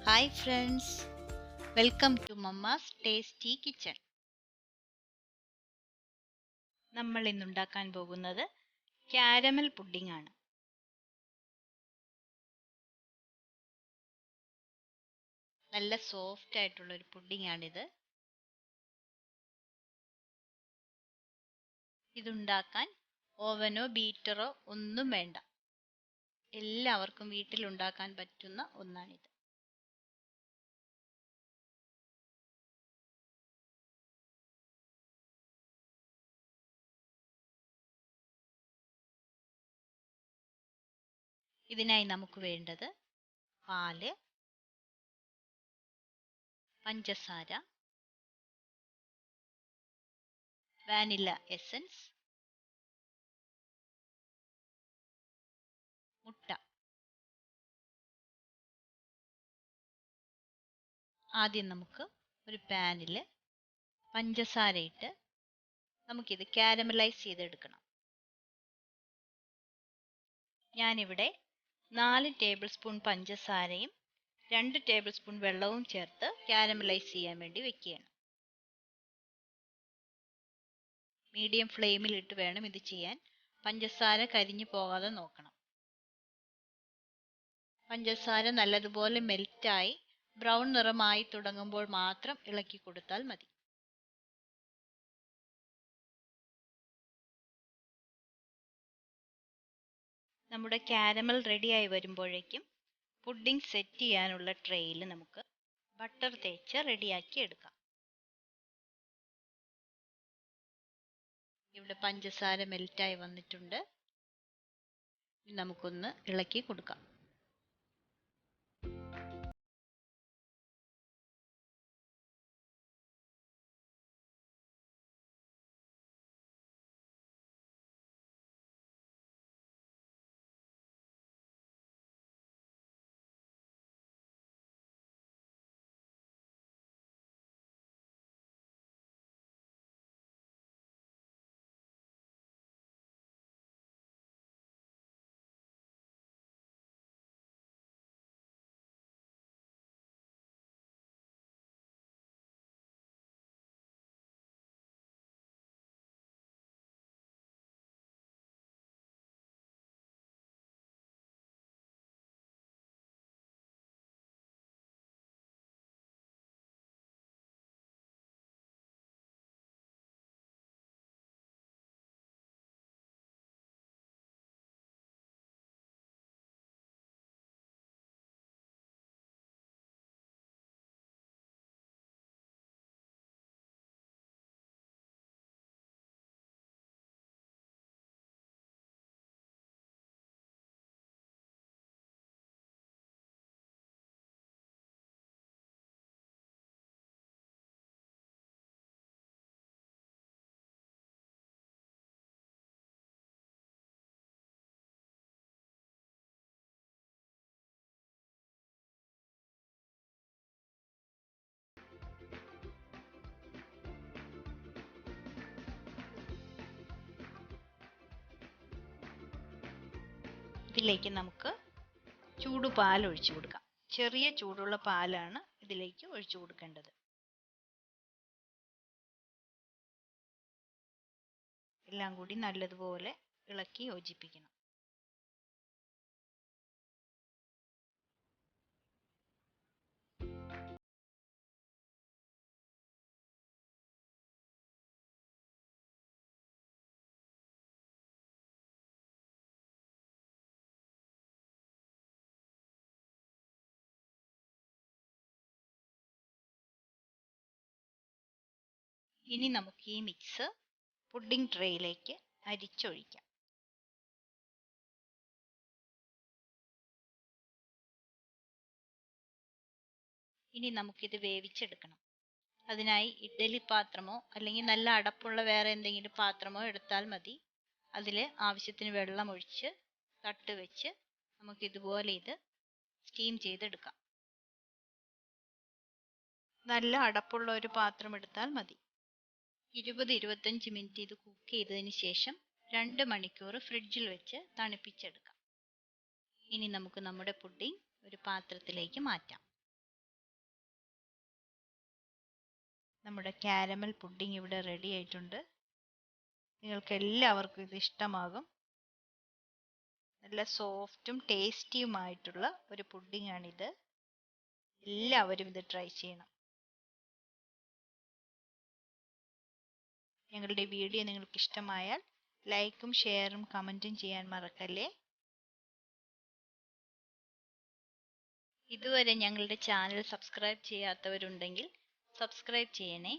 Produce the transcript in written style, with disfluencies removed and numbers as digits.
Hi friends, welcome to Mamma's Tasty Kitchen. നമ്മൾ ഇന്ന് ഉണ്ടാക്കാൻ പോകുന്നത് കാരമൽ പുഡിംഗ് ആണ്. നല്ല സോഫ്റ്റ് ആയിട്ടുള്ള ഒരു പുഡിംഗ് ആണിത്. ഇതുണ്ടാക്കാൻ ഓവനോ ബീറ്ററോ ഒന്നും വേണ്ട. എല്ലാവർക്കും വീട്ടിൽ ഉണ്ടാക്കാൻ പറ്റുന്ന ഒന്നാണിത്. ഇതിനായി നമുക്ക് വേണ്ടത് പാല്, പഞ്ചസാര, വാനില എസൻസ്, മുട്ട. ആദ്യം നമുക്ക് ഒരു പാനിൽ പഞ്ചസാര ഇട്ട് നമുക്കിത് കാരമലൈസ് ചെയ്തെടുക്കണം. ഞാനിവിടെ 4 ടേബിൾ സ്പൂൺ പഞ്ചസാരയും 2 ടേബിൾ സ്പൂൺ വെള്ളവും ചേർത്ത് കാരമലൈസ് ചെയ്യാൻ വേണ്ടി വെക്കുകയാണ്. മീഡിയം ഫ്ലെയിമിൽ ഇട്ട് വേണം ഇത് ചെയ്യാൻ. പഞ്ചസാര കരിഞ്ഞു പോകാതെ നോക്കണം. പഞ്ചസാര നല്ലതുപോലെ മെൽറ്റായി ബ്രൗൺ നിറമായി തുടങ്ങുമ്പോൾ മാത്രം ഇളക്കി കൊടുത്താൽ മതി. നമ്മുടെ കാരമൽ റെഡിയായി വരുമ്പോഴേക്കും പുഡിംഗ് സെറ്റ് ചെയ്യാനുള്ള ട്രേയിൽ നമുക്ക് ബട്ടർ തേച്ച് റെഡിയാക്കി എടുക്കാം. ഇവിടെ പഞ്ചസാര മെൽറ്റായി വന്നിട്ടുണ്ട്. നമുക്കൊന്ന് ഇളക്കി കൊടുക്കാം. ഇതിലേക്ക് നമുക്ക് ചൂടുപാൽ ഒഴിച്ചു കൊടുക്കാം. ചെറിയ ചൂടുള്ള പാലാണ് ഇതിലേക്ക് ഒഴിച്ചു കൊടുക്കേണ്ടത്. എല്ലാം കൂടി നല്ലതുപോലെ ഇളക്കി യോജിപ്പിക്കണം. ഇനി നമുക്ക് ഈ മിക്സ് പുഡിംഗ് ട്രേയിലേക്ക് അരിച്ചൊഴിക്കാം. ഇനി നമുക്കിത് വേവിച്ചെടുക്കണം. അതിനായി ഇഡ്ഡലി പാത്രമോ അല്ലെങ്കിൽ നല്ല അടപ്പുള്ള വേറെ എന്തെങ്കിലും പാത്രമോ എടുത്താൽ മതി. അതിൽ ആവശ്യത്തിന് വെള്ളം ഒഴിച്ച് തട്ട് വെച്ച് നമുക്കിതുപോലെ ഇത് സ്റ്റീം ചെയ്തെടുക്കാം. നല്ല അടപ്പുള്ള ഒരു പാത്രം എടുത്താൽ മതി. 20-25 മിനിറ്റ് ഇത് കുക്ക് ചെയ്തതിന് ശേഷം 2 മണിക്കൂർ ഫ്രിഡ്ജിൽ വെച്ച് തണുപ്പിച്ചെടുക്കാം. ഇനി നമുക്ക് നമ്മുടെ പുഡിംഗ് ഒരു പാത്രത്തിലേക്ക് മാറ്റാം. നമ്മുടെ കാരമൽ പുഡിംഗ് ഇവിടെ റെഡി ആയിട്ടുണ്ട്. നിങ്ങൾക്ക് എല്ലാവർക്കും ഇത് ഇഷ്ടമാകും. നല്ല സോഫ്റ്റും ടേസ്റ്റിയുമായിട്ടുള്ള ഒരു പുഡിംഗ് ആണിത്. എല്ലാവരും ഇത് ട്രൈ ചെയ്യണം. ഞങ്ങളുടെ വീഡിയോ നിങ്ങൾക്ക് ഇഷ്ടമായാൽ ലൈക്കും ഷെയറും കമൻറ്റും ചെയ്യാൻ മറക്കല്ലേ. ഇതുവരെ ഞങ്ങളുടെ ചാനൽ സബ്സ്ക്രൈബ് ചെയ്യാത്തവരുണ്ടെങ്കിൽ സബ്സ്ക്രൈബ് ചെയ്യണേ.